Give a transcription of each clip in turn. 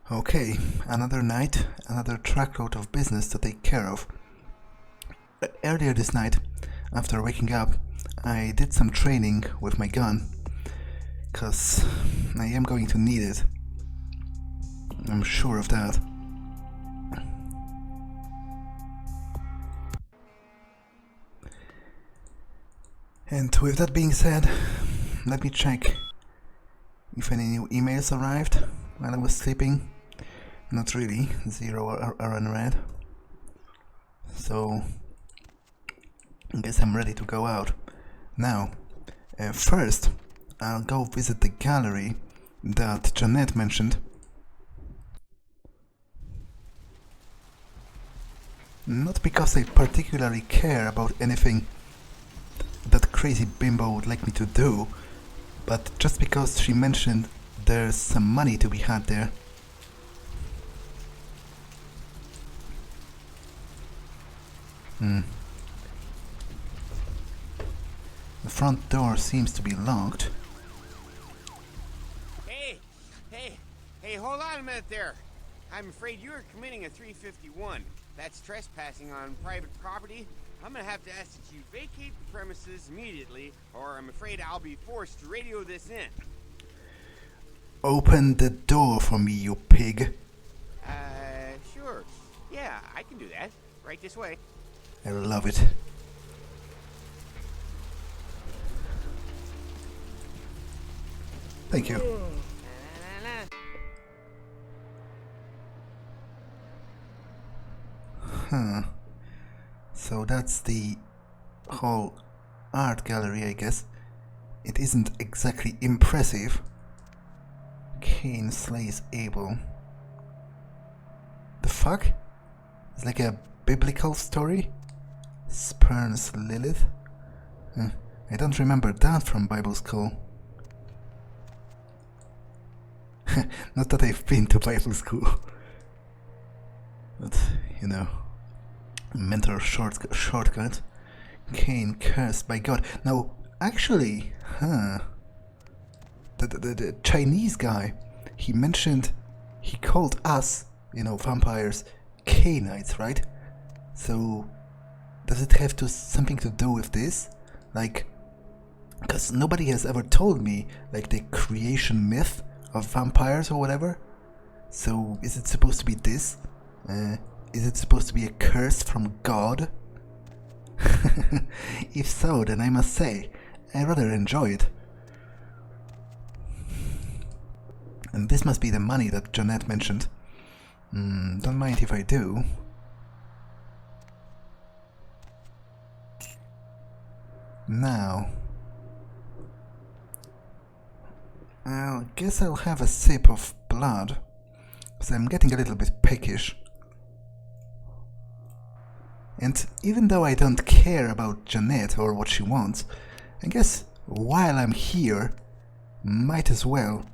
Okay, another night, another truckload of business to take care of. Earlier this night, after waking up, I did some training with my gun, cause I am going to need it. I'm sure of that. And with that being said, let me check if any new emails arrived while I was sleeping. Not really, 0 are unread. So I guess I'm ready to go out. Now, first, I'll go visit the gallery that Jeanette mentioned. Not because I particularly care about anything that crazy bimbo would like me to do, but just because she mentioned there's some money to be had there. The front door seems to be locked. Hey, hold on a minute there. I'm afraid you are committing a 351. That's trespassing on private property. I'm gonna have to ask that you vacate the premises immediately, or I'm afraid I'll be forced to radio this in. Open the door for me, you pig. Sure. Yeah, I can do that. Right this way. I love it. Thank you. So that's the whole art gallery, I guess. It isn't exactly impressive. Cain slays Abel. The fuck? It's like a biblical story? Spurns Lilith? I don't remember that from Bible school. Not that I've been to Bible school. But, you know, mental shortcut. Cain cursed by God. Now, actually, the Chinese guy, he mentioned, he called us, you know, vampires, Cainites, right? So, does it have something to do with this? Like, because nobody has ever told me, like, the creation myth of vampires or whatever. So, is it supposed to be this? Is it supposed to be a curse from God? If so, then I must say, I rather enjoy it. And this must be the money that Jeanette mentioned. Don't mind if I do. Now, I guess I'll have a sip of blood, because I'm getting a little bit peckish. And even though I don't care about Jeanette or what she wants, I guess while I'm here, might as well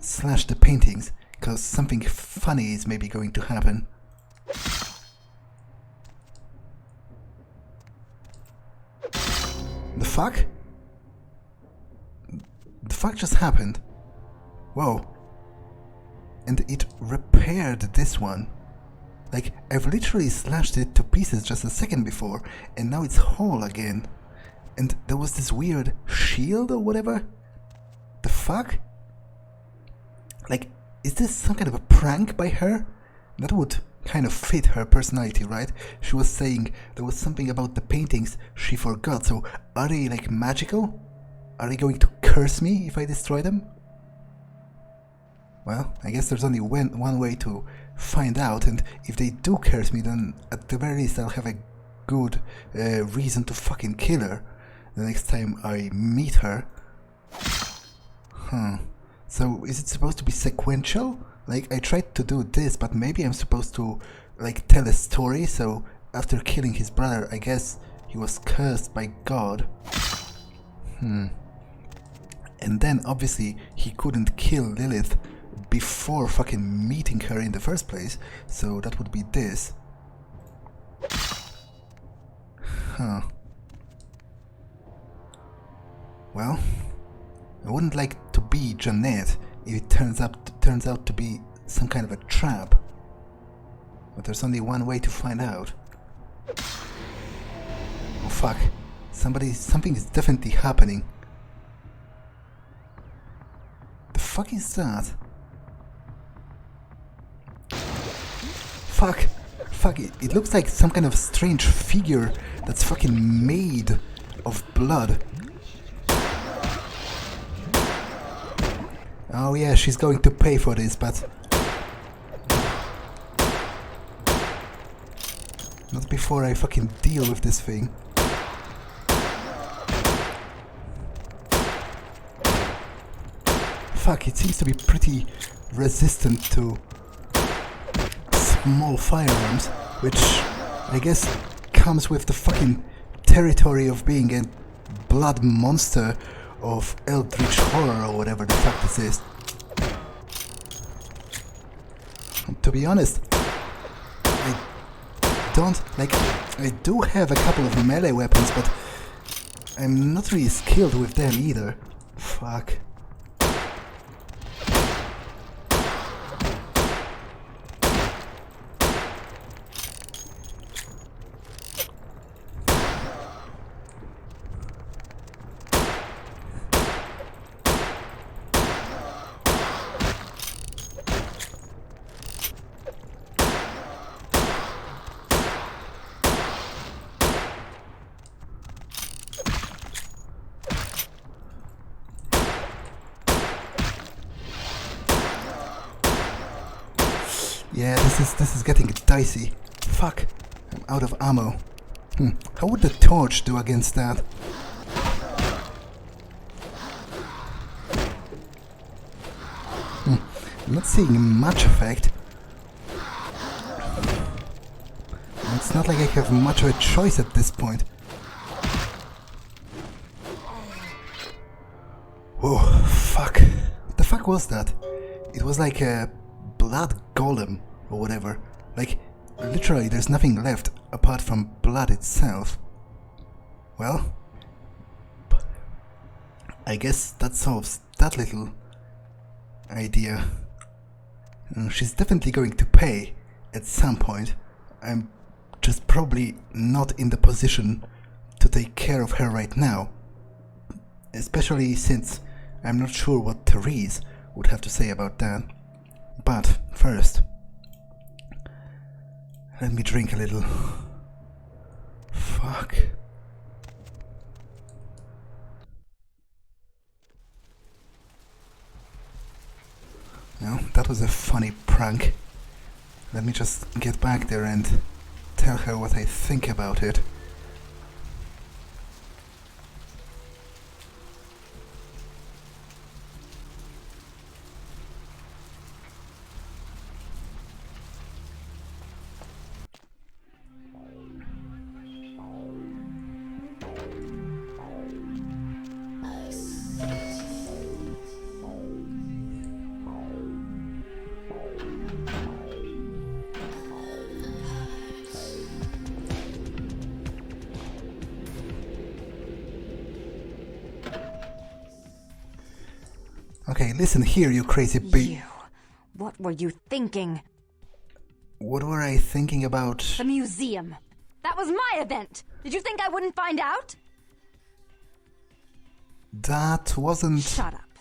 slash the paintings, because something funny is maybe going to happen. The fuck? The fuck just happened? Whoa. And it repaired this one. Like, I've literally slashed it to pieces just a second before, and now it's whole again. And there was this weird shield or whatever? The fuck? Like, is this some kind of a prank by her? That would kind of fit her personality, right? She was saying there was something about the paintings she forgot, so are they, like, magical? Are they going to curse me if I destroy them? Well, I guess there's only one way to find out, and if they do curse me, then at the very least I'll have a good reason to fucking kill her the next time I meet her. So is it supposed to be sequential? Like, I tried to do this, but maybe I'm supposed to, like, tell a story, so after killing his brother, I guess he was cursed by God. And then, obviously, he couldn't kill Lilith before fucking meeting her in the first place, so that would be this. Well, I wouldn't like to be Jeanette if it turns out to be some kind of a trap. But there's only one way to find out. Oh fuck. Something is definitely happening. The fuck is that? Fuck. Fuck, it looks like some kind of strange figure that's fucking made of blood. Oh yeah, she's going to pay for this, but... not before I fucking deal with this thing. Fuck, it seems to be pretty resistant to small firearms, which I guess comes with the fucking territory of being a blood monster of eldritch horror or whatever the fuck this is. To be honest, I do have a couple of melee weapons, but I'm not really skilled with them either. Fuck. Yeah, this is getting dicey. Fuck, I'm out of ammo. How would the torch do against that? I'm not seeing much effect. It's not like I have much of a choice at this point. Whoa, fuck. What the fuck was that? It was like a blood golem or whatever. Like, literally there's nothing left apart from blood itself. Well, I guess that solves that little idea. She's definitely going to pay at some point. I'm just probably not in the position to take care of her right now. Especially since I'm not sure what Therese would have to say about that. But first, let me drink a little. Fuck. Well, that was a funny prank. Let me just get back there and tell her what I think about it. Okay, listen here, you crazy You. What were you thinking? What were I thinking about? The museum. That was my event. Did you think I wouldn't find out? That wasn't... Shut up.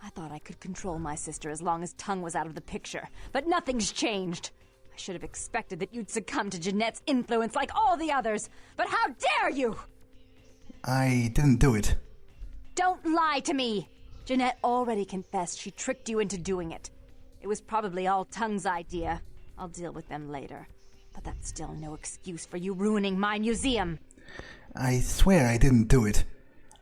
I thought I could control my sister as long as Tung was out of the picture. But nothing's changed. I should have expected that you'd succumb to Jeanette's influence like all the others. But how dare you! I didn't do it. Don't lie to me! Jeanette already confessed she tricked you into doing it. It was probably all Tung's idea. I'll deal with them later. But that's still no excuse for you ruining my museum. I swear I didn't do it.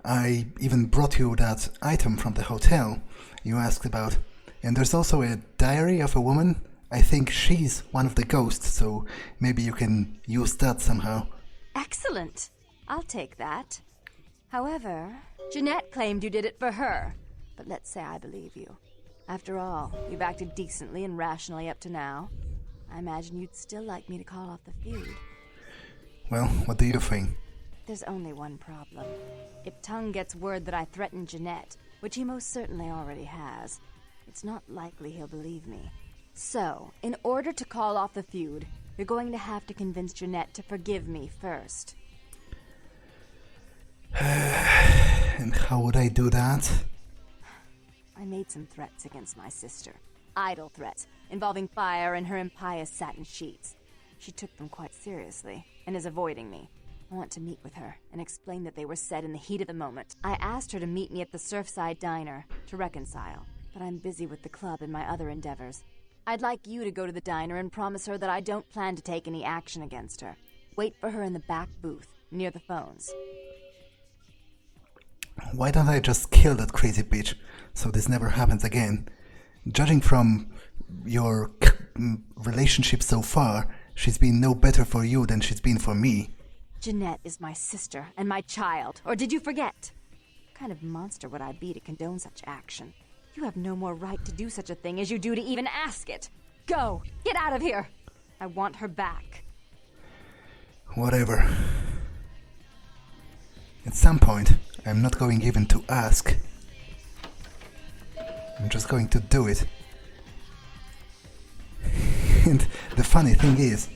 I even brought you that item from the hotel you asked about. And there's also a diary of a woman. I think she's one of the ghosts, so maybe you can use that somehow. Excellent. I'll take that. However, Jeanette claimed you did it for her. But let's say I believe you. After all, you've acted decently and rationally up to now. I imagine you'd still like me to call off the feud. Well, what do you think? There's only one problem. If Tung gets word that I threatened Jeanette, which he most certainly already has, it's not likely he'll believe me. So, in order to call off the feud, you're going to have to convince Jeanette to forgive me first. And how would I do that? I made some threats against my sister. Idle threats, involving fire and her impious satin sheets. She took them quite seriously, and is avoiding me. I want to meet with her, and explain that they were said in the heat of the moment. I asked her to meet me at the Surfside Diner, to reconcile, but I'm busy with the club and my other endeavors. I'd like you to go to the diner and promise her that I don't plan to take any action against her. Wait for her in the back booth, near the phones. Why don't I just kill that crazy bitch, so this never happens again? Judging from your relationship so far, she's been no better for you than she's been for me. Jeanette is my sister and my child, or did you forget? What kind of monster would I be to condone such action? You have no more right to do such a thing as you do to even ask it. Go! Get out of here! I want her back. Whatever. At some point, I'm not going even to ask. I'm just going to do it. And the funny thing is,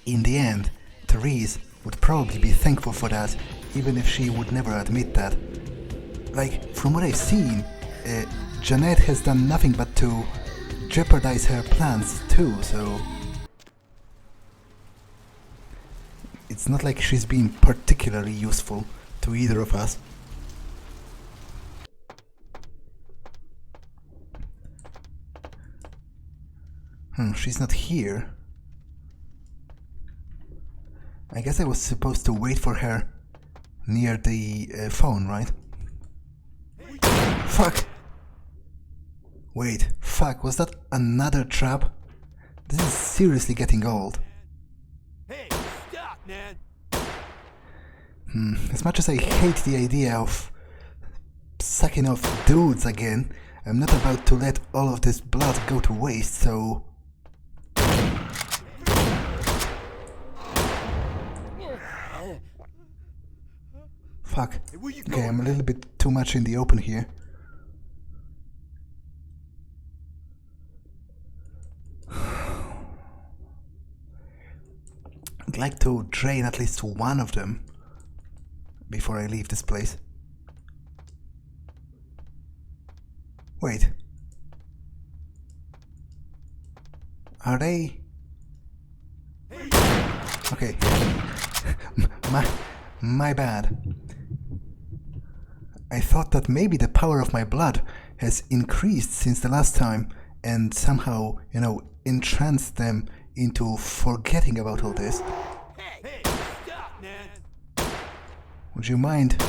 in the end, Therese would probably be thankful for that, even if she would never admit that. Like, from what I've seen, Jeanette has done nothing but to jeopardize her plans too, so... It's not like she's been particularly useful to either of us. She's not here. I guess I was supposed to wait for her near the phone, right? Fuck! Wait, fuck, was that another trap? This is seriously getting old. Hey, stop, man! As much as I hate the idea of sucking off dudes again, I'm not about to let all of this blood go to waste, so... Fuck. Okay, I'm a little bit too much in the open here. I'd like to drain at least one of them before I leave this place. Wait. Are they... Okay. My bad. I thought that maybe the power of my blood has increased since the last time and somehow, you know, entranced them into forgetting about all this. Hey, stop, man! Would you mind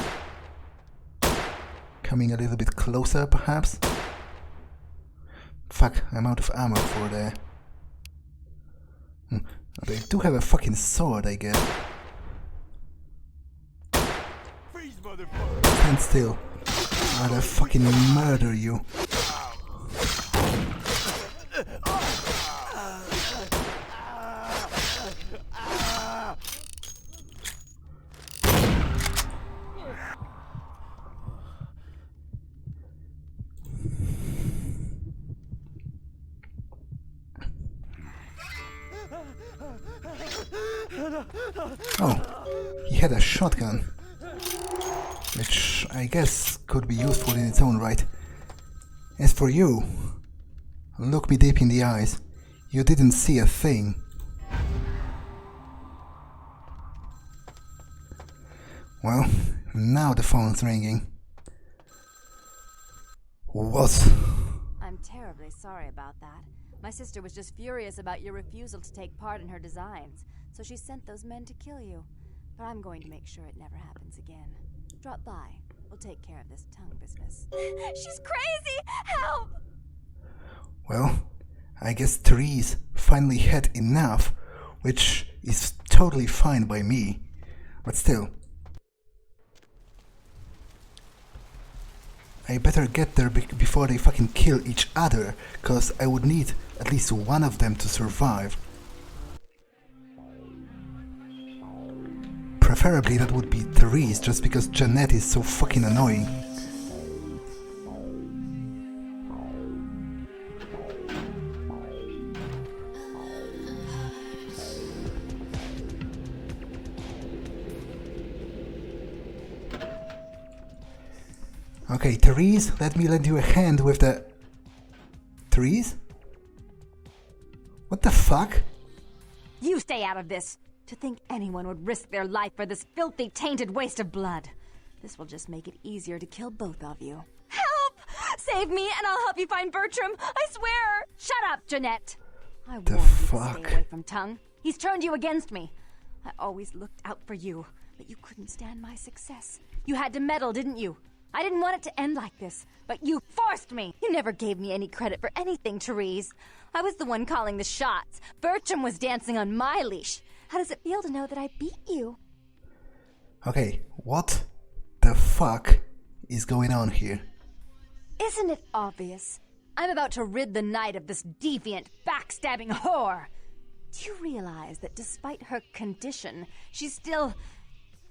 coming a little bit closer, perhaps? Fuck, I'm out of ammo for the... They do have a fucking sword, I guess. Freeze, motherfucker! Stand still. I'll fucking murder you. Oh, he had a shotgun, which I guess could be useful in its own right. As for you, look me deep in the eyes. You didn't see a thing. Well, now the phone's ringing. What? I'm terribly sorry about that. My sister was just furious about your refusal to take part in her designs, so she sent those men to kill you. But I'm going to make sure it never happens again. Drop by. We'll take care of this tongue business. She's crazy! Help! Well, I guess Therese finally had enough, which is totally fine by me. But still, I better get there before they fucking kill each other, cause I would need at least one of them to survive. Preferably that would be Therese, just because Jeanette is so fucking annoying. Okay, Therese, let me lend you a hand with the... Therese? What the fuck? You stay out of this! To think anyone would risk their life for this filthy, tainted waste of blood. This will just make it easier to kill both of you. Help! Save me and I'll help you find Bertram, I swear! Shut up, Jeanette! I warned you to stay away from Tung. He's turned you against me. I always looked out for you, but you couldn't stand my success. You had to meddle, didn't you? I didn't want it to end like this, but you forced me! You never gave me any credit for anything, Therese. I was the one calling the shots. Bertram was dancing on my leash. How does it feel to know that I beat you? Okay, what the fuck is going on here? Isn't it obvious? I'm about to rid the night of this deviant, backstabbing whore. Do you realize that despite her condition, she still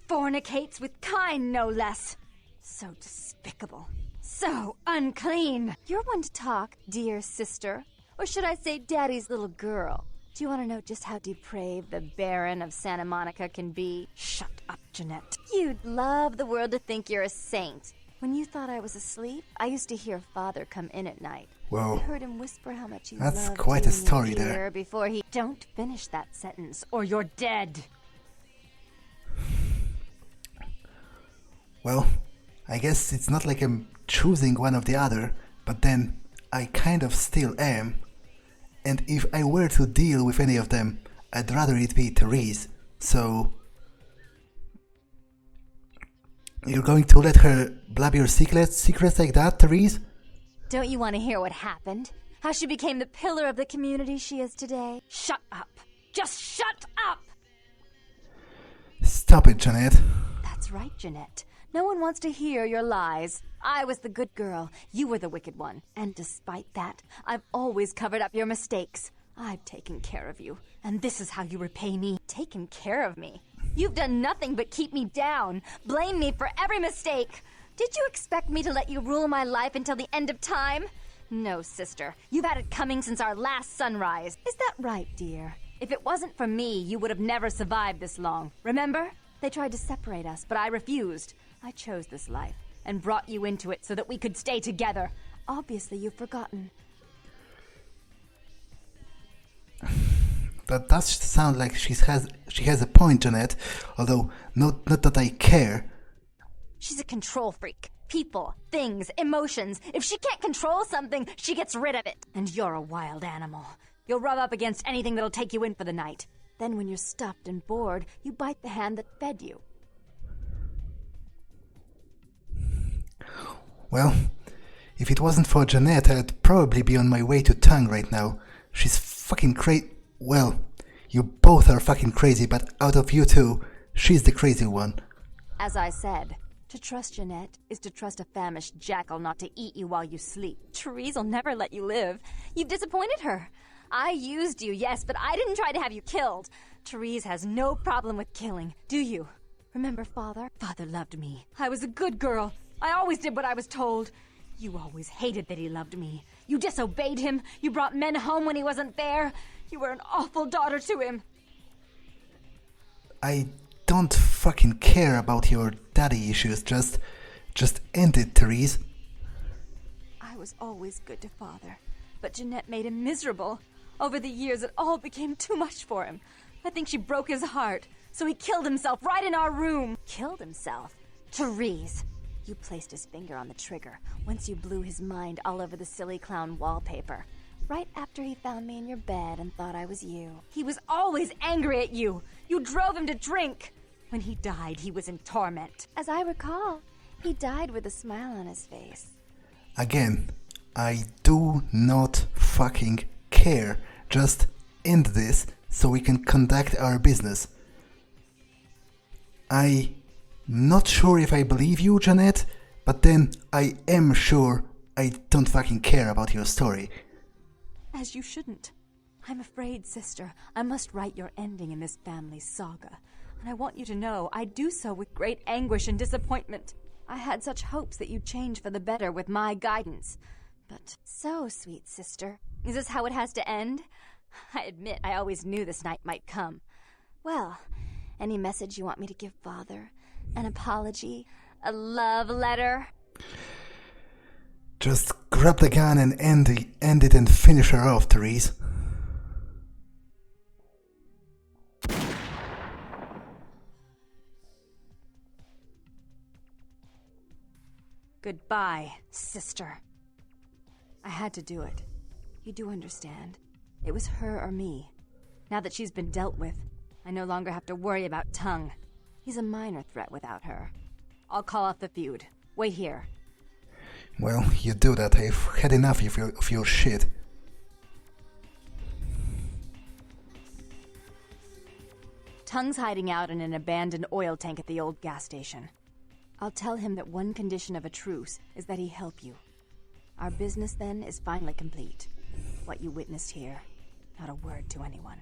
fornicates with kind, no less? So despicable. So unclean. You're one to talk, dear sister. Or should I say daddy's little girl? Do you want to know just how depraved the Baron of Santa Monica can be? Shut up, Jeanette. You'd love the world to think you're a saint. When you thought I was asleep, I used to hear Father come in at night. Whoa. I heard him whisper how much he That's loved quite you a in your story ear there. Before he... Don't finish that sentence, or you're dead. Well, I guess it's not like I'm choosing one or the other, but then I kind of still am. And if I were to deal with any of them, I'd rather it be Therese. So... You're going to let her blab your secrets like that, Therese? Don't you want to hear what happened? How she became the pillar of the community she is today? Shut up. Just shut up! Stop it, Jeanette. That's right, Jeanette. No one wants to hear your lies. I was the good girl. You were the wicked one. And despite that, I've always covered up your mistakes. I've taken care of you. And this is how you repay me. Taken care of me. You've done nothing but keep me down. Blame me for every mistake. Did you expect me to let you rule my life until the end of time? No, sister. You've had it coming since our last sunrise. Is that right, dear? If it wasn't for me, you would have never survived this long. Remember? They tried to separate us, but I refused. I chose this life and brought you into it so that we could stay together. Obviously, you've forgotten. That does sound like she has a point, Jeanette. Although, not that I care. She's a control freak. People, things, emotions. If she can't control something, she gets rid of it. And you're a wild animal. You'll rub up against anything that'll take you in for the night. Then when you're stuffed and bored, you bite the hand that fed you. Well, if it wasn't for Jeanette, I'd probably be on my way to Tung right now. She's fucking crazy. Well, you both are fucking crazy, but out of you two, she's the crazy one. As I said, to trust Jeanette is to trust a famished jackal not to eat you while you sleep. Therese will never let you live. You've disappointed her. I used you, yes, but I didn't try to have you killed. Therese has no problem with killing, do you? Remember Father? Father loved me. I was a good girl. I always did what I was told. You always hated that he loved me. You disobeyed him. You brought men home when he wasn't there. You were an awful daughter to him. I don't fucking care about your daddy issues. Just end it, Therese. I was always good to Father, but Jeanette made him miserable. Over the years, it all became too much for him. I think she broke his heart, so he killed himself right in our room. Killed himself? Therese, you placed his finger on the trigger once you blew his mind all over the silly clown wallpaper. Right after he found me in your bed and thought I was you. He was always angry at you. You drove him to drink. When he died, he was in torment. As I recall, he died with a smile on his face. Again, I do not fucking care. Just end this so we can conduct our business. I'm not sure if I believe you, Jeanette, but then I am sure I don't fucking care about your story. As you shouldn't. I'm afraid, sister, I must write your ending in this family saga. And I want you to know I do so with great anguish and disappointment. I had such hopes that you'd change for the better with my guidance. But so, sweet sister, is this how it has to end? I admit I always knew this night might come. Well, any message you want me to give Father? An apology? A love letter? Just grab the gun and end it and finish her off, Therese. Goodbye, sister. I had to do it. You do understand. It was her or me. Now that she's been dealt with, I no longer have to worry about Tung. He's a minor threat without her. I'll call off the feud. Wait here. Well, you do that. I've had enough of your shit. Tung's hiding out in an abandoned oil tank at the old gas station. I'll tell him that one condition of a truce is that he help you. Our business then is finally complete. What you witnessed here, not a word to anyone.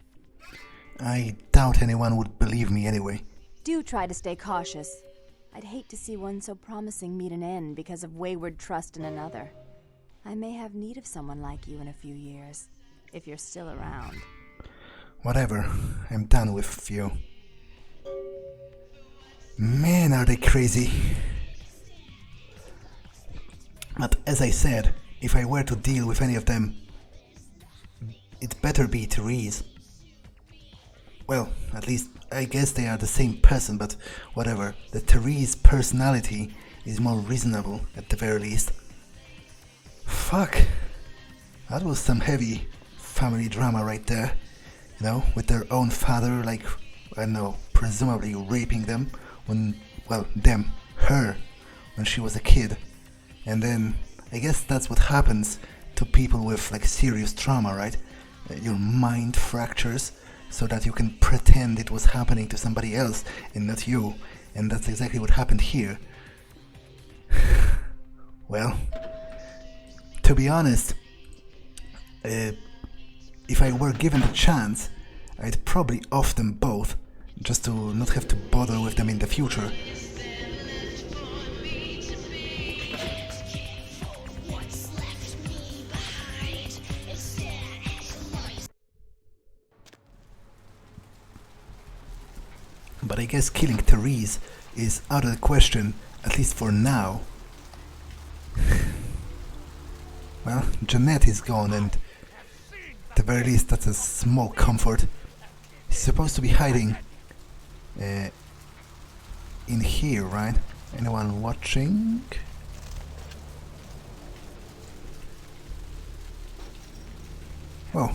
I doubt anyone would believe me anyway. Do try to stay cautious. I'd hate to see one so promising meet an end because of wayward trust in another. I may have need of someone like you in a few years, if you're still around. Whatever, I'm done with you. Man, are they crazy. But as I said, if I were to deal with any of them, it better be Therese. Well, at least I guess they are the same person, but whatever. The Therese personality is more reasonable, at the very least. Fuck. That was some heavy family drama right there. You know, with their own father, like, I don't know, presumably raping them when, well, her, when she was a kid. And then, I guess that's what happens to people with, like, serious trauma, right? Your mind fractures so that you can pretend it was happening to somebody else and not you. And that's exactly what happened here. Well, to be honest, if I were given the chance, I'd probably off them both, just to not have to bother with them in the future. But I guess killing Therese is out of the question, at least for now. Well, Jeanette is gone, and at the very least that's a small comfort. He's supposed to be hiding in here, right? Anyone watching? Whoa.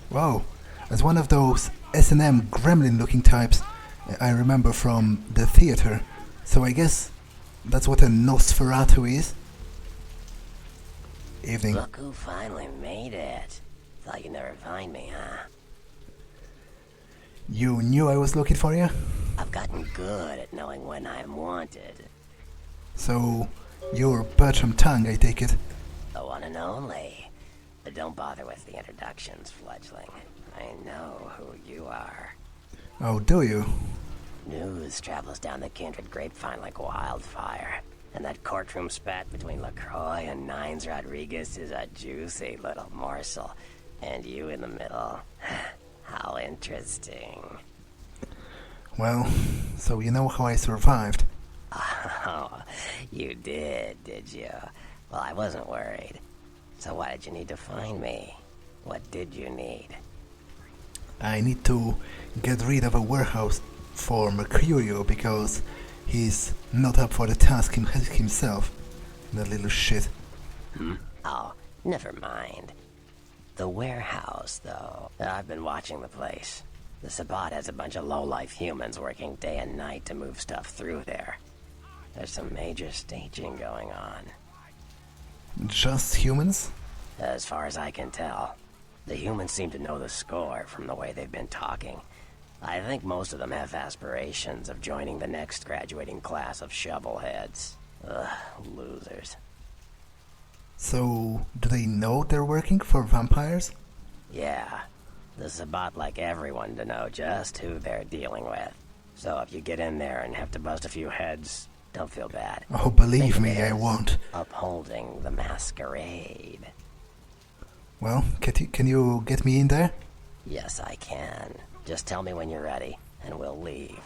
Whoa. As one of those S&M gremlin looking types I remember from the theater. So I guess that's what a Nosferatu is. Evening. Look who finally made it. Thought you'd never find me, huh? You knew I was looking for you? I've gotten good at knowing when I'm wanted. So, you're Bertram Tung, I take it? The one and only. But don't bother with the introductions, fledgling. I know who you are. Oh, do you? News travels down the kindred grapevine like wildfire. And that courtroom spat between LaCroix and Nines Rodriguez is a juicy little morsel. And you in the middle. How interesting. Well, so you know how I survived. Oh, you did you? Well, I wasn't worried. So why did you need to find me? What did you need? I need to get rid of a warehouse for Mercurio because he's not up for the task himself. That little shit. Oh, never mind. The warehouse, though. I've been watching the place. The Sabbat has a bunch of low-life humans working day and night to move stuff through there. There's some major staging going on. Just humans? As far as I can tell. The humans seem to know the score from the way they've been talking. I think most of them have aspirations of joining the next graduating class of shovelheads. Ugh, losers. So, do they know they're working for vampires? Yeah. The Sabbat like everyone to know just who they're dealing with. So if you get in there and have to bust a few heads, don't feel bad. Oh, believe me, I won't. Upholding the masquerade. Well, can you get me in there? Yes, I can. Just tell me when you're ready, and we'll leave.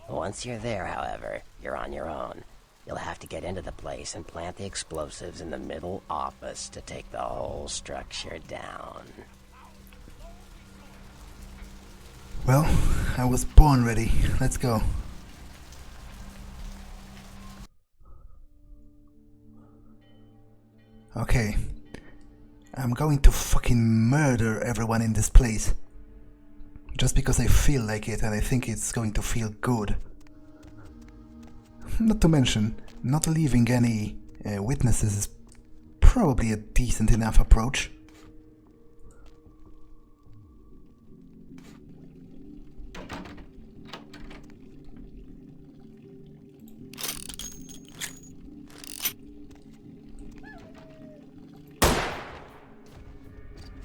Once you're there, however, you're on your own. You'll have to get into the place and plant the explosives in the middle office to take the whole structure down. Well, I was born ready. Let's go. Okay. I'm going to fucking murder everyone in this place. Just because I feel like it and I think it's going to feel good. Not to mention, not leaving any witnesses is probably a decent enough approach.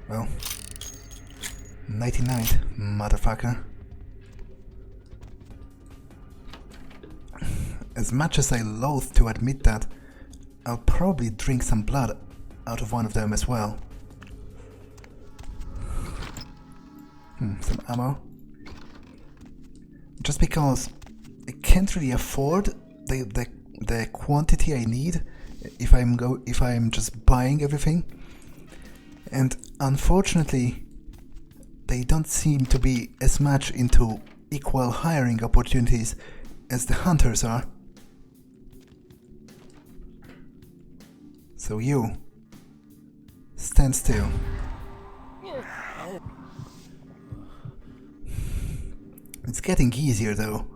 Well, 99, motherfucker. As much as I loathe to admit that, I'll probably drink some blood out of one of them as well. Some ammo. Just because I can't really afford the quantity I need if I'm just buying everything. And unfortunately, they don't seem to be as much into equal hiring opportunities as the hunters are. So you, stand still. It's getting easier though.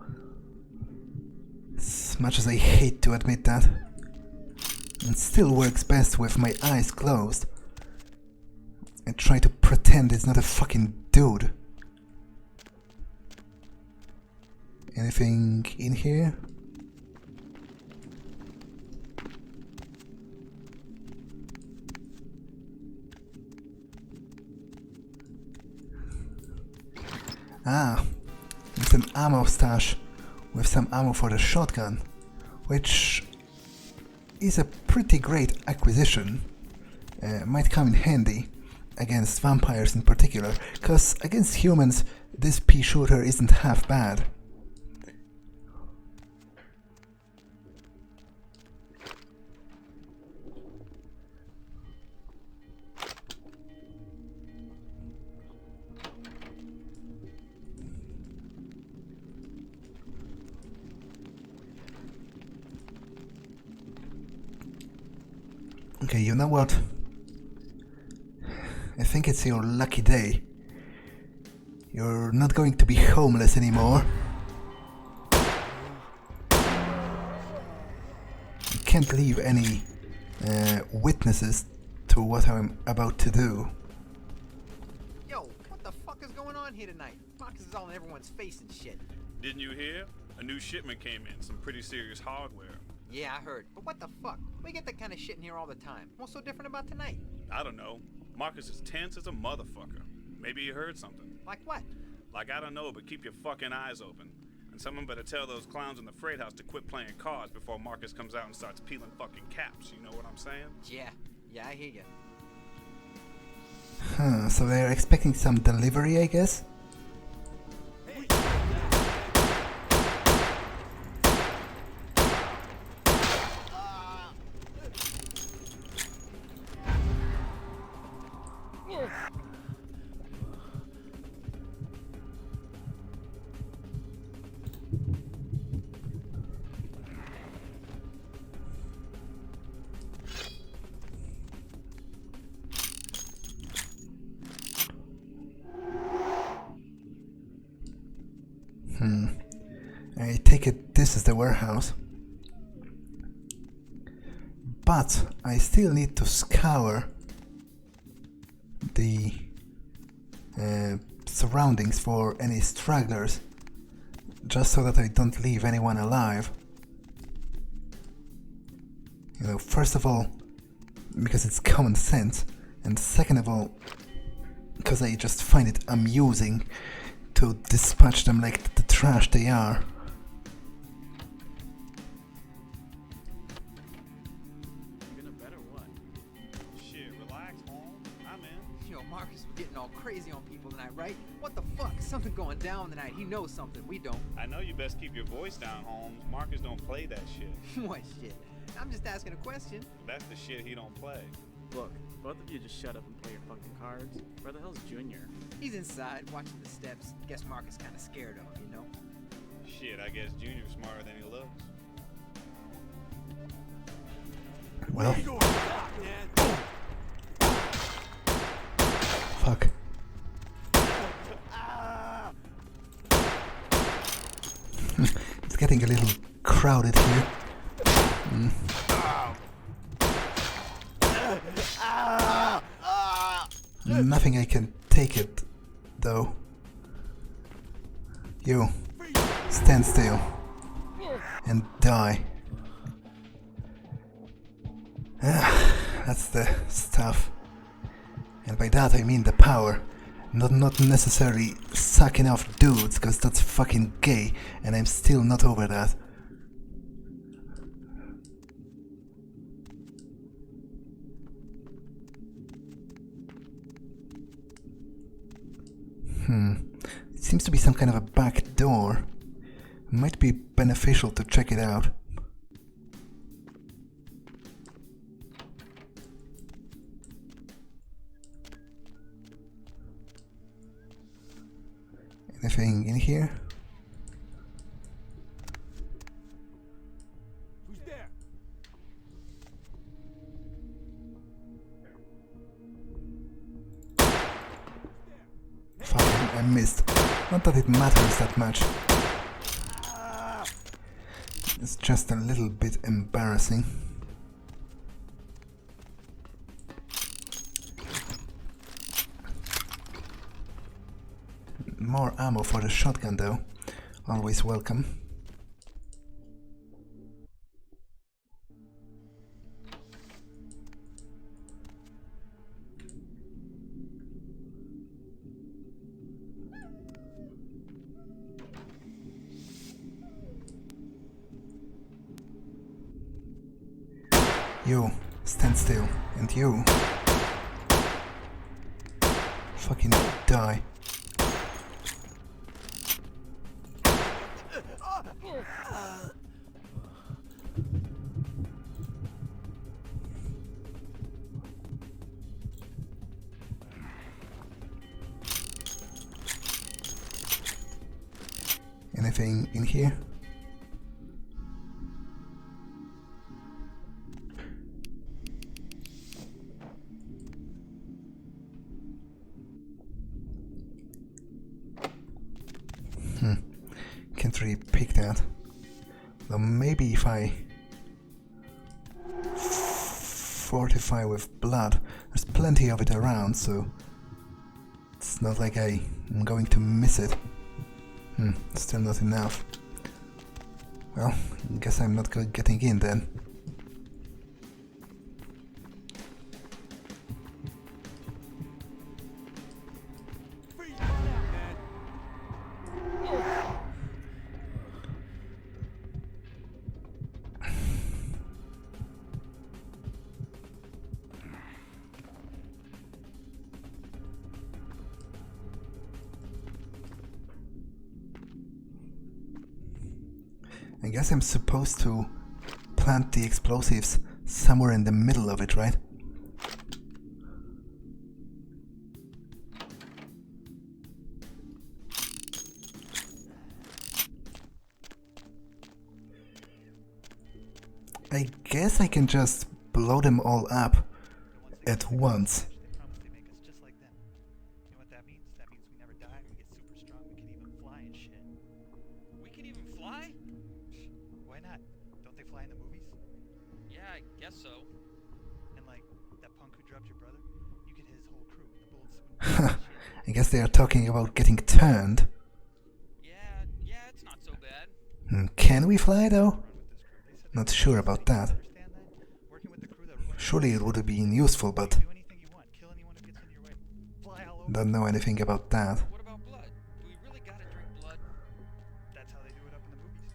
As much as I hate to admit that. It still works best with my eyes closed. I try to pretend it's not a fucking dude. Anything in here? Ah, it's an ammo stash with some ammo for the shotgun, which is a pretty great acquisition. Might come in handy against vampires in particular, cause against humans this pea shooter isn't half bad. Okay, you know what? I think it's your lucky day. You're not going to be homeless anymore. You can't leave any witnesses to what I'm about to do. Yo, what the fuck is going on here tonight? Marcus is all in everyone's face and shit. Didn't you hear? A new shipment came in, some pretty serious hardware. Yeah, I heard. But what the fuck? We get that kind of shit in here all the time. What's so different about tonight? I don't know. Marcus is tense as a motherfucker. Maybe he heard something. Like what? Like, I don't know, but keep your fucking eyes open. And someone better tell those clowns in the freight house to quit playing cards before Marcus comes out and starts peeling fucking caps. You know what I'm saying? Yeah, I hear you. Huh, so they're expecting some delivery, I guess? I take it this is the warehouse. But I still need to scour the surroundings for any stragglers, just so that I don't leave anyone alive. You know, first of all, because it's common sense, and second of all, because I just find it amusing to dispatch them like the trash they are. Shit, relax, home. I'm in. Yo, Marcus was getting all crazy on people tonight, right? What the fuck? Something going down tonight. He knows something. We don't. I know you best keep your voice down, Holmes. Marcus don't play that shit. What shit? I'm just asking a question. That's the shit he don't play. Look, both of you just shut up and play your fucking cards. Where the hell's Junior? He's inside, watching the steps. Guess Marcus kinda scared of him, you know? Shit, I guess Junior's smarter than he looks. Well, You don't stop, man. fuck. It's getting a little crowded here. Nothing I can take it, though. You, stand still and die. That's the stuff. And by that I mean the power. Not necessarily sucking off dudes, cause that's fucking gay, and I'm still not over that. It seems to be some kind of a back door. Might be beneficial to check it out. Anything in here? Who's there? Fuck, I missed. Not that it matters that much. It's just a little bit embarrassing. More ammo for the shotgun though. Always welcome. You, stand still. And you. Fucking die. Anything in here? Can't really pick that. Though maybe if I fortify with blood, there's plenty of it around, so it's not like I'm going to miss it. Still not enough. Well, guess I'm not getting in then. Freeze that, man. I guess I'm supposed to plant the explosives somewhere in the middle of it, right? I guess I can just blow them all up at once. They promise they make us just like them. You know what that means? That means we never die, we get super strong, we can even fly and shit. We can even fly? Why not? Don't they fly in the movies? Yeah, I guess so. And like, that punk who dropped your brother? You get his whole crew, the bullets wouldn't shit. I guess they are talking about getting turned. Yeah, it's not so bad. Can we fly though? Not sure about that. Understand that? Working with the crew that ruined Surely it would have been useful, but do anything you want, kill anyone who gets in your way. Fly all over. don't know anything about that. What about blood? Do we really gotta drink blood? That's how they do it up in the movies.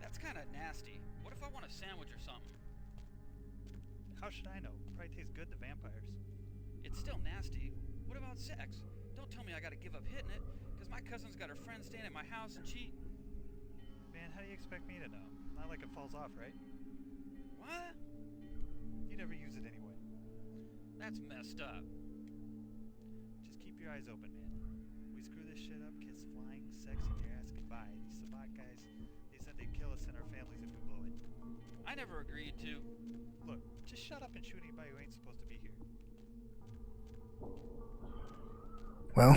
That's kinda nasty. What if I want a sandwich or something? How should I know? Probably tastes good to vampires. It's still nasty. What about sex? Don't tell me I gotta give up hitting it, because my cousin's got her friend staying at my house and she... Man, how do you expect me to know? Not like it falls off, right? What? You never use it anyway. That's messed up. Just keep your eyes open, man. We screw this shit up, kids flying, sex, and your ass goodbye. These Sabbat guys, they said they'd kill us and our families if we blow it. I never agreed to. Look, just shut up and shoot anybody who ain't supposed to be here. Well,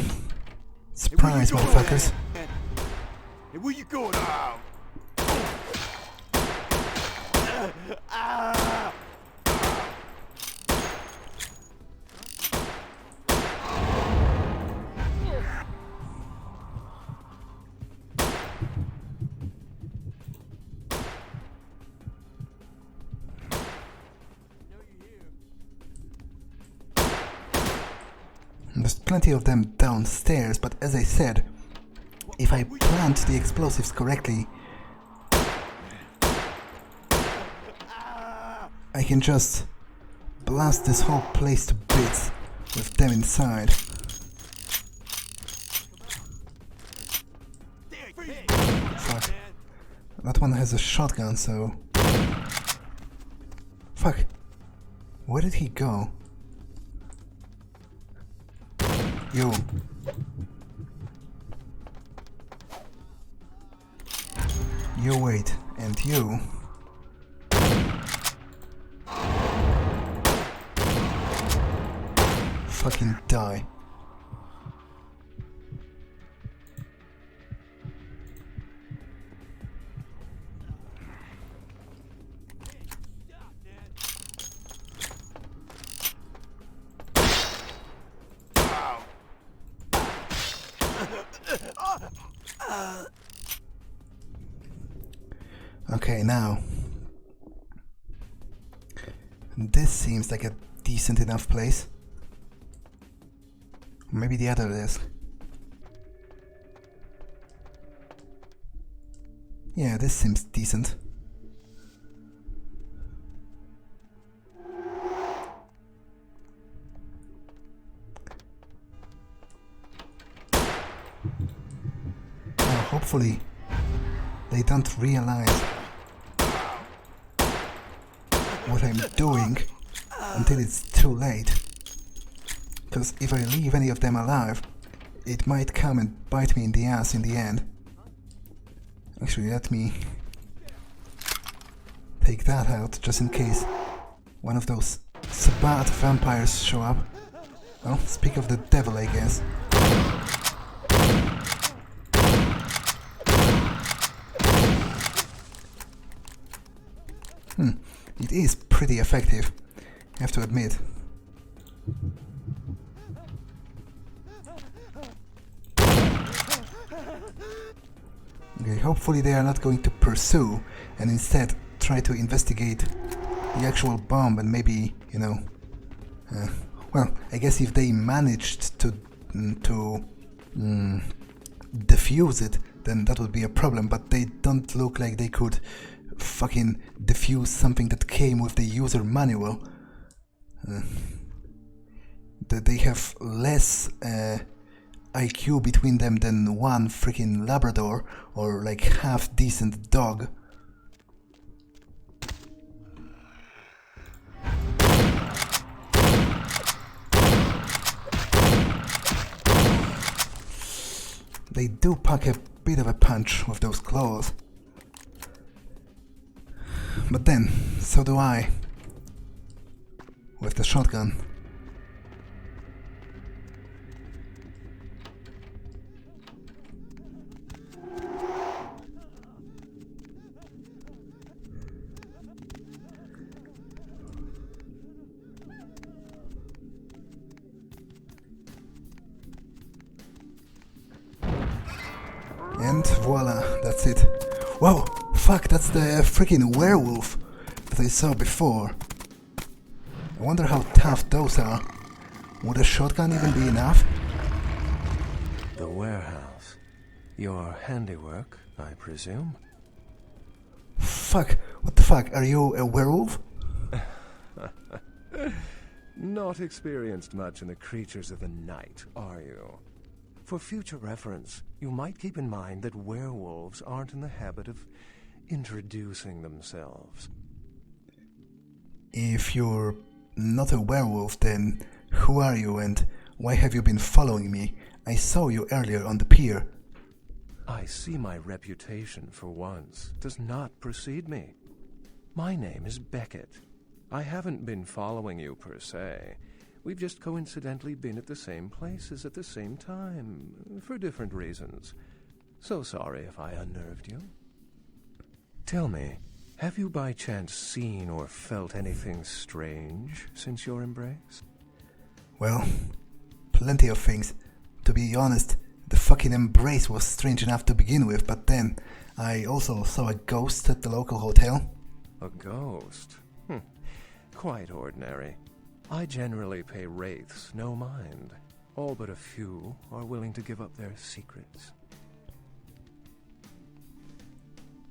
surprise, motherfuckers. Hey, where you going? Ow! Ah! There's plenty of them downstairs, but as I said, if I plant the explosives correctly, I can just blast this whole place to bits with them inside. Fuck. That one has a shotgun, so... Fuck. Where did he go? You. You wait, and you. Fucking die. Okay, now this seems like a decent enough place. Maybe the other desk. Yeah, this seems decent. Now, hopefully they don't realize what I'm doing until it's too late. Because if I leave any of them alive, it might come and bite me in the ass in the end. Actually, let me take that out just in case one of those Sabbat vampires show up. Well, speak of the devil, I guess. It is pretty effective, I have to admit. Okay, hopefully they are not going to pursue and instead try to investigate the actual bomb and maybe, you know... well, I guess if they managed to defuse it, then that would be a problem, but they don't look like they could fucking defuse something that came with the user manual. That they have less IQ between them than one freaking Labrador or like half decent dog. They do pack a bit of a punch with those claws. But then, so do I. With the shotgun. And voila, that's it. Whoa, fuck, that's the freaking werewolf that I saw before. I wonder how tough those are. Would a shotgun even be enough? The warehouse. Your handiwork, I presume? Fuck, what the fuck, are you a werewolf? Not experienced much in the creatures of the night, are you? For future reference, you might keep in mind that werewolves aren't in the habit of introducing themselves. If you're not a werewolf, then who are you and why have you been following me? I saw you earlier on the pier. I see my reputation, for once, does not precede me. My name is Beckett. I haven't been following you per se. We've just coincidentally been at the same places at the same time, for different reasons. So sorry if I unnerved you. Tell me, have you by chance seen or felt anything strange since your embrace? Well, plenty of things. To be honest, the fucking embrace was strange enough to begin with, but then I also saw a ghost at the local hotel. A ghost? Quite ordinary. I generally pay wraiths no mind. All but a few are willing to give up their secrets.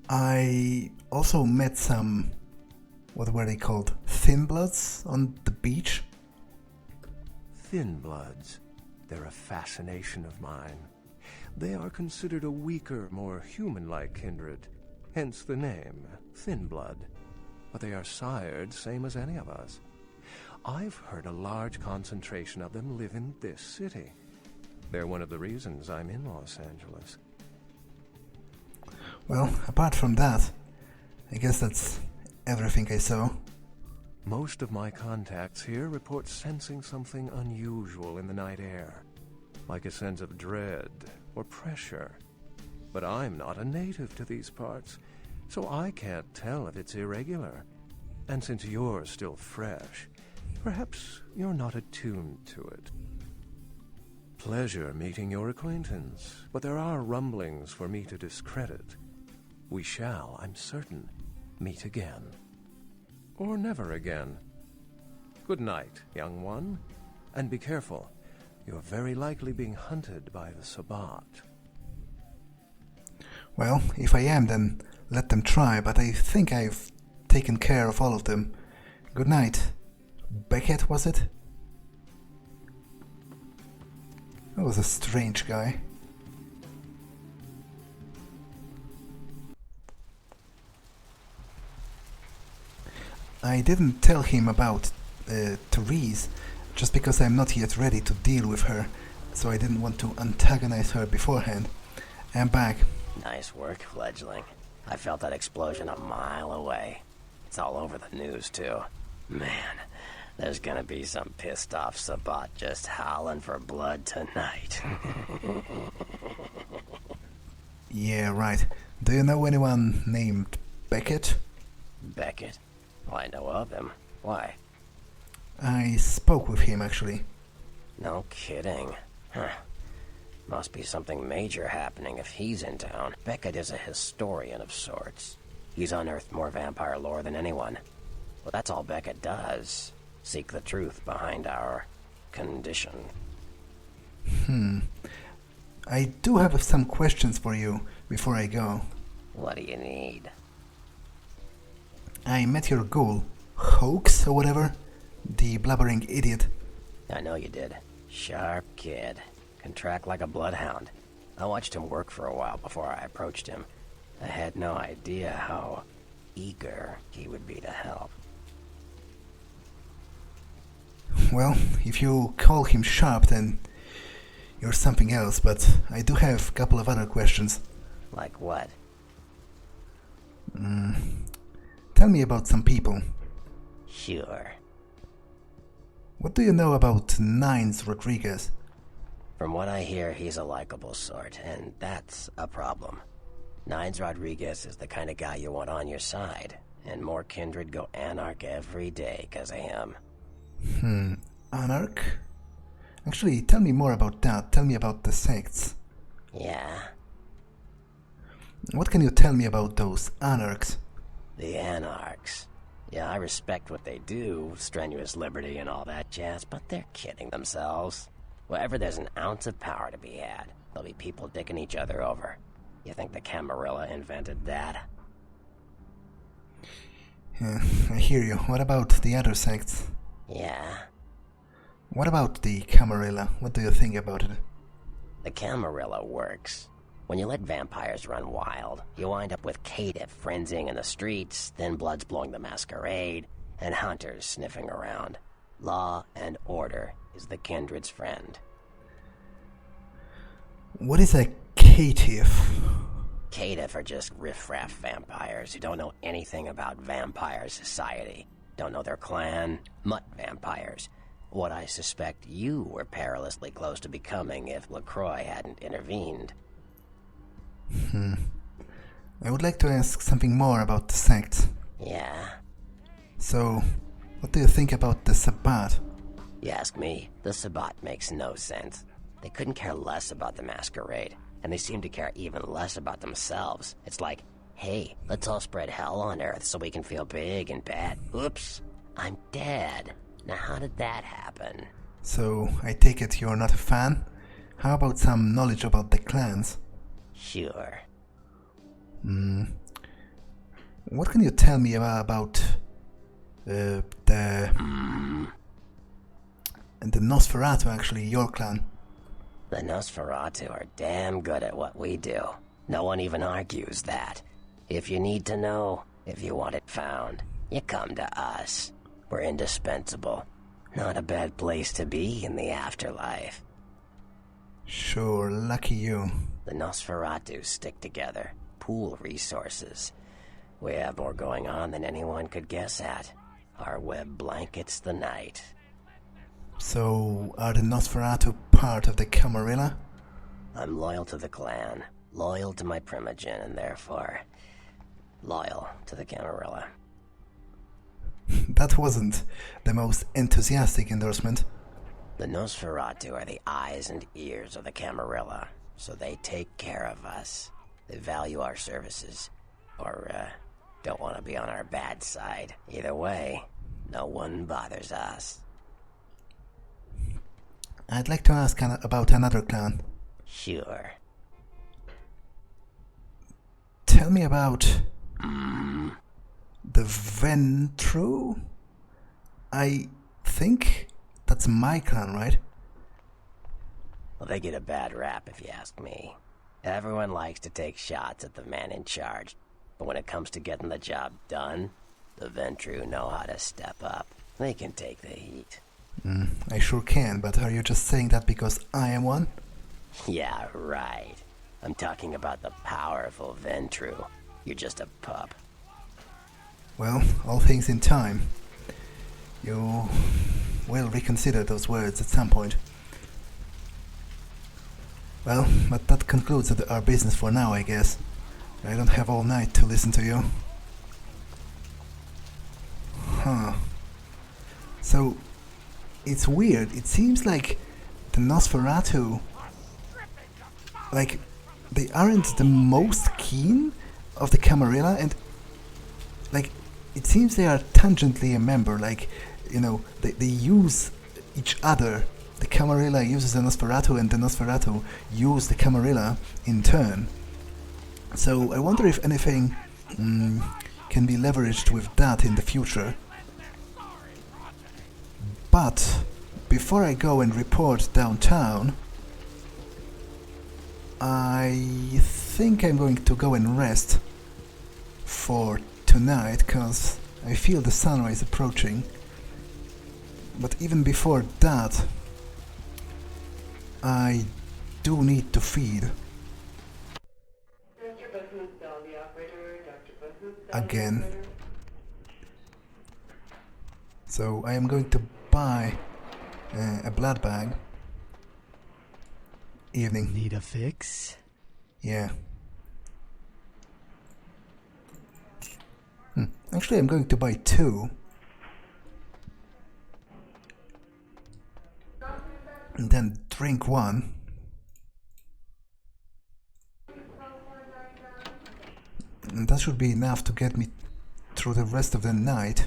I also met some, what were they called, thin bloods on the beach. Thin bloods. They're a fascination of mine. They are considered a weaker, more human-like kindred, hence the name, thin blood. But they are sired same as any of us. I've heard a large concentration of them live in this city. They're one of the reasons I'm in Los Angeles. Well, apart from that, I guess that's everything I saw. Most of my contacts here report sensing something unusual in the night air, like a sense of dread or pressure. But I'm not a native to these parts, so I can't tell if it's irregular. And since you're still fresh, perhaps you're not attuned to it. Pleasure meeting your acquaintance, but there are rumblings for me to discredit. We shall, I'm certain, meet again. Or never again. Good night, young one, and be careful. You're very likely being hunted by the Sabbat. Well, if I am, then let them try, but I think I've taken care of all of them. Good night. Beckett, was it? That was a strange guy. I didn't tell him about Therese, just because I'm not yet ready to deal with her, so I didn't want to antagonize her beforehand. I'm back. Nice work, fledgling. I felt that explosion a mile away. It's all over the news, too. Man, there's gonna be some pissed off Sabbat just howling for blood tonight. Yeah, right. Do you know anyone named Beckett? Beckett? Well, I know of him. Why? I spoke with him, actually. No kidding. Huh. Must be something major happening if he's in town. Beckett is a historian of sorts. He's unearthed more vampire lore than anyone. Well, that's all Beckett does. Seek the truth behind our condition. I do have some questions for you before I go. What do you need? I met your ghoul, Hoax or whatever, the blubbering idiot. I know you did. Sharp kid. Can track like a bloodhound. I watched him work for a while before I approached him. I had no idea how eager he would be to help. Well, if you call him sharp, then you're something else, but I do have a couple of other questions. Like what? Tell me about some people. Sure. What do you know about Nines Rodriguez? From what I hear, he's a likable sort, and that's a problem. Nines Rodriguez is the kind of guy you want on your side, and more kindred go anarch every day because of him. Anarch? Actually, tell me more about that. Tell me about the sects. Yeah? What can you tell me about those anarchs? The anarchs. Yeah, I respect what they do, strenuous liberty and all that jazz, but they're kidding themselves. Wherever there's an ounce of power to be had, there'll be people dicking each other over. You think the Camarilla invented that? Yeah, I hear you. What about the other sects? Yeah. What about the Camarilla? What do you think about it? The Camarilla works. When you let vampires run wild, you wind up with caitiff frenzying in the streets, then bloods blowing the masquerade, and hunters sniffing around. Law and order is the kindred's friend. What is a caitiff? Caitiff are just riffraff vampires who don't know anything about vampire society. Don't know their clan. Mutt vampires. What I suspect you were perilously close to becoming if LaCroix hadn't intervened. I would like to ask something more about the sect. Yeah? So, what do you think about the Sabbat? You ask me, the Sabbat makes no sense. They couldn't care less about the masquerade, and they seem to care even less about themselves. It's like, hey, let's all spread hell on Earth so we can feel big and bad. Oops, I'm dead. Now how did that happen? So, I take it you're not a fan? How about some knowledge about the clans? Sure. What can you tell me about the Nosferatu, actually, your clan? The Nosferatu are damn good at what we do. No one even argues that. If you need to know, if you want it found, you come to us. We're indispensable. Not a bad place to be in the afterlife. Sure, lucky you. The Nosferatu stick together, pool resources. We have more going on than anyone could guess at. Our web blankets the night. So, are the Nosferatu part of the Camarilla? I'm loyal to the clan, loyal to my primogen, and therefore loyal to the Camarilla. That wasn't the most enthusiastic endorsement. The Nosferatu are the eyes and ears of the Camarilla, so they take care of us. They value our services, or don't want to be on our bad side. Either way, no one bothers us. I'd like to ask about another clan. Sure. Tell me about the Ventru? I think that's my clan, right? Well, they get a bad rap if you ask me. Everyone likes to take shots at the man in charge, but when it comes to getting the job done, the Ventru know how to step up. They can take the heat. I sure can, but are you just saying that because I am one? Yeah, right. I'm talking about the powerful Ventru. You're just a pup. Well, all things in time. You will reconsider those words at some point. Well, but that concludes our business for now, I guess. I don't have all night to listen to you. Huh. So, it's weird. It seems like the Nosferatu, like, they aren't the most keen of the Camarilla, and, like, it seems they are tangentially a member. Like, you know, they use each other. The Camarilla uses the Nosferatu, and the Nosferatu use the Camarilla in turn. So I wonder if anything can be leveraged with that in the future. But before I go and report downtown, I think I'm going to go and rest for tonight, because I feel the sunrise approaching. But even before that, I do need to feed. Again. So I am going to buy a blood bag. Evening. Need a fix? Yeah. Actually, I'm going to buy 2. And then drink 1. And that should be enough to get me through the rest of the night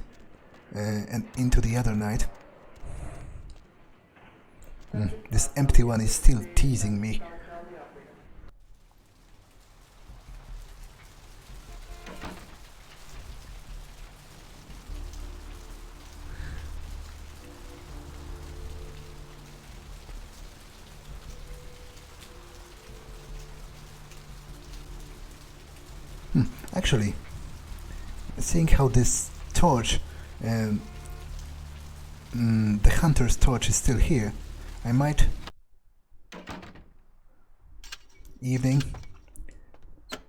and into the other night. This empty one is still teasing me. Actually, seeing how this torch, the hunter's torch is still here, I might... Evening.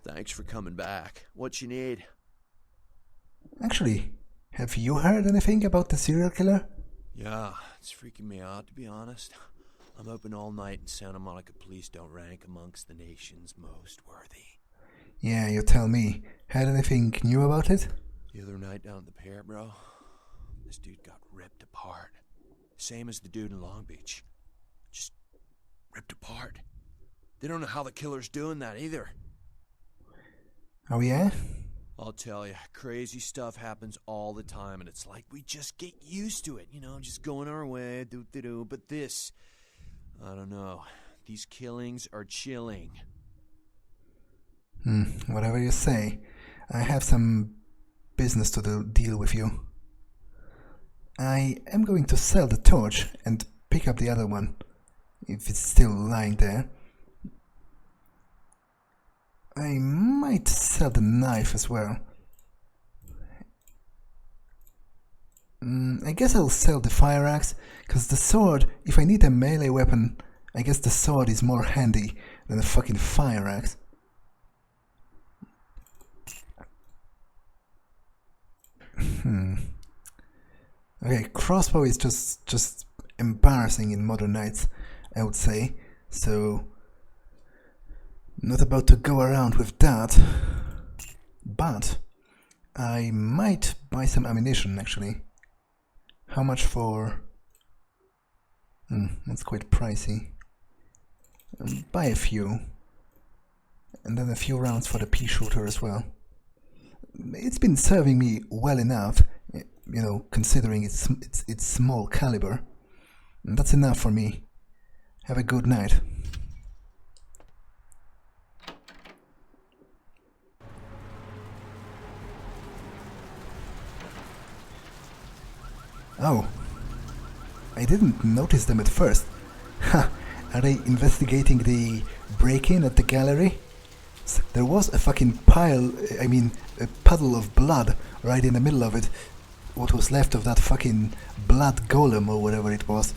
Thanks for coming back. What you need? Actually, have you heard anything about the serial killer? Yeah, it's freaking me out, to be honest. I'm open all night and Santa Monica police don't rank amongst the nation's most worthy. Yeah, you tell me. Heard anything new about it? The other night down at the pier, bro, this dude got ripped apart. Same as the dude in Long Beach. Just ripped apart. They don't know how the killer's doing that either. Oh yeah? I'll tell you, crazy stuff happens all the time, and it's like we just get used to it, you know, just going our way, do-do-do. But this, I don't know. These killings are chilling. Whatever you say. I have some business to deal with you. I am going to sell the torch and pick up the other one, if it's still lying there. I might sell the knife as well. I guess I'll sell the fire axe, because the sword, if I need a melee weapon, I guess the sword is more handy than a fucking fire axe. Okay, crossbow is just embarrassing in Modern Knights, I would say, so not about to go around with that, but I might buy some ammunition actually. How much for... that's quite pricey. Buy a few, and then a few rounds for the pea shooter as well. It's been serving me well enough, you know, considering its small caliber. And that's enough for me. Have a good night. Oh, I didn't notice them at first. Ha! Are they investigating the break-in at the gallery? There was a fucking pile, I mean, a puddle of blood right in the middle of it. What was left of that fucking blood golem or whatever it was.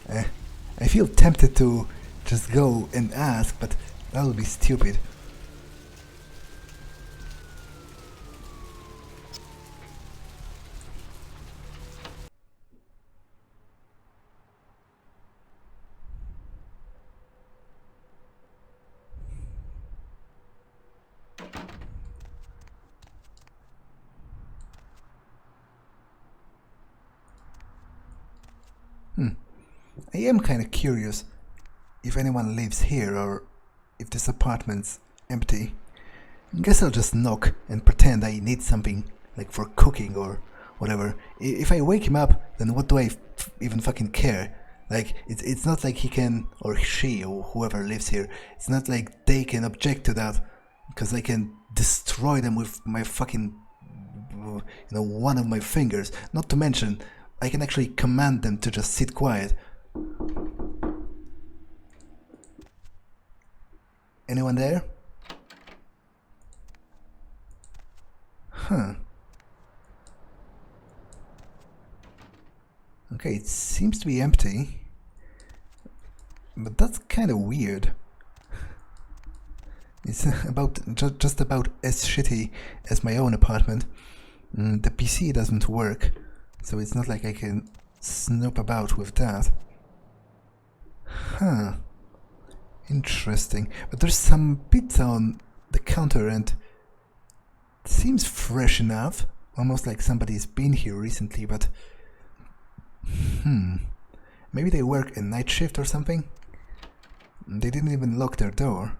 I feel tempted to just go and ask, but that would be stupid. I am kinda curious if anyone lives here or if this apartment's empty. Guess I'll just knock and pretend I need something, like for cooking or whatever. If I wake him up, then what do I even fucking care? Like, it's not like he can, or she, or whoever lives here, it's not like they can object to that, because I can destroy them with my fucking, you know, one of my fingers. Not to mention, I can actually command them to just sit quiet. Anyone there? Huh. Okay, it seems to be empty. But that's kind of weird. It's about just about as shitty as my own apartment. The PC doesn't work, so it's not like I can snoop about with that. Huh. Interesting. But there's some pizza on the counter and it seems fresh enough. Almost like somebody's been here recently, but... Maybe they work a night shift or something? They didn't even lock their door.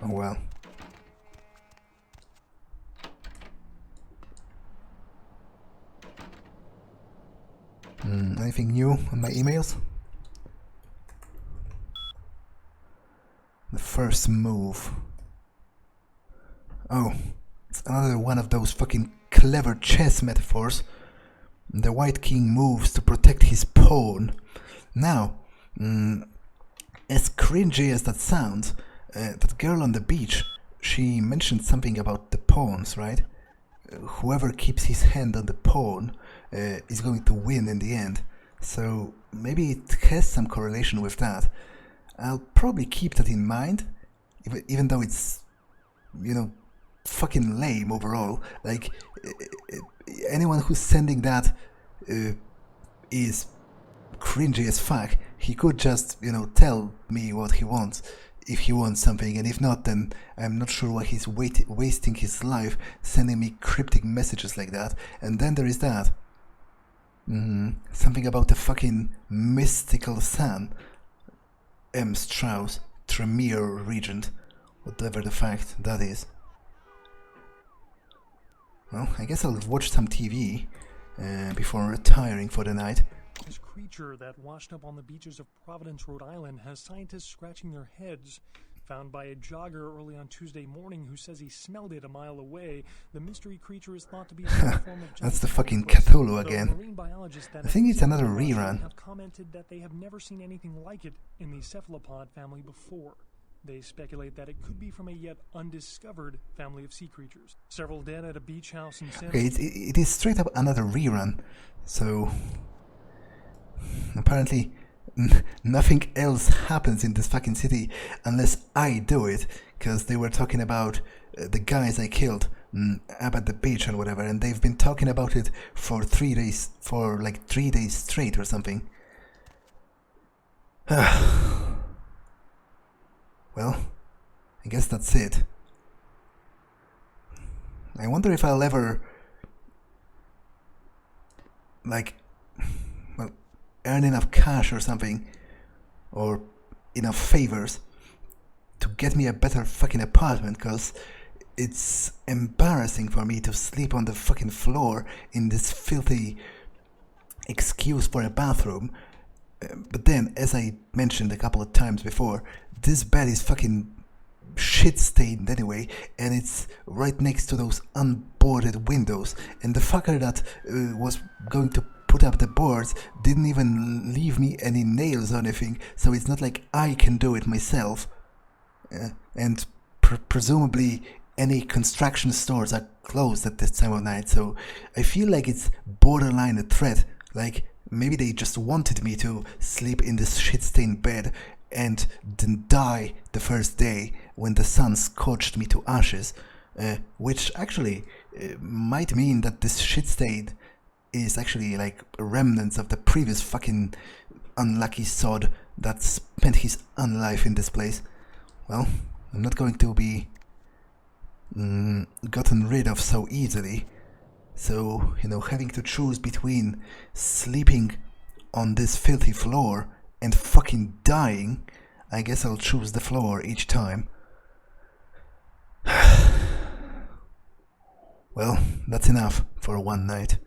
Oh well. Anything new on my emails? The first move. Oh, it's another one of those fucking clever chess metaphors. The White King moves to protect his pawn. Now, as cringy as that sounds, that girl on the beach, she mentioned something about the pawns, right? Whoever keeps his hand on the pawn is going to win in the end. So maybe it has some correlation with that. I'll probably keep that in mind, even though it's, you know, fucking lame overall. Like, anyone who's sending that is cringy as fuck. He could just, you know, tell me what he wants if he wants something, and if not, then I'm not sure why he's wasting his life sending me cryptic messages like that. And then there is that. Something about the fucking mystical sun. M. Strauss, Tremere Regent, whatever the fact that is. Well, I guess I'll watch some TV before retiring for the night. This creature that washed up on the beaches of Providence, Rhode Island, has scientists scratching their heads. Found by a jogger early on Tuesday morning who says he smelled it a mile away, the mystery creature is thought to be some form of That's the fucking Cthulhu again. I think it's another rerun. Have commented that they have never seen anything like it in the cephalopod family before. They speculate that it could be from a yet undiscovered family of sea creatures. Several dead at a beach house in San Okay, it is straight up another rerun. So apparently nothing else happens in this fucking city unless I do it, because they were talking about the guys I killed up at the beach and whatever, and they've been talking about it for 3 days, for like 3 days straight or something. Well, I guess that's it. I wonder if I'll ever, like, well, earn enough cash or something, or enough favors to get me a better fucking apartment, because it's embarrassing for me to sleep on the fucking floor in this filthy excuse for a bathroom. But then, as I mentioned a couple of times before, this bed is fucking shit-stained anyway, and it's right next to those unboarded windows, and the fucker that was going to put up the boards didn't even leave me any nails or anything, so it's not like I can do it myself. And presumably any construction stores are closed at this time of night, so I feel like it's borderline a threat. Like, maybe they just wanted me to sleep in this shit-stained bed and then die the first day when the sun scorched me to ashes, which actually might mean that this shit-stain is actually like remnants of the previous fucking unlucky sod that spent his unlife in this place. Well, I'm not going to be gotten rid of so easily. So, you know, having to choose between sleeping on this filthy floor and fucking dying, I guess I'll choose the floor each time. Well, that's enough for one night.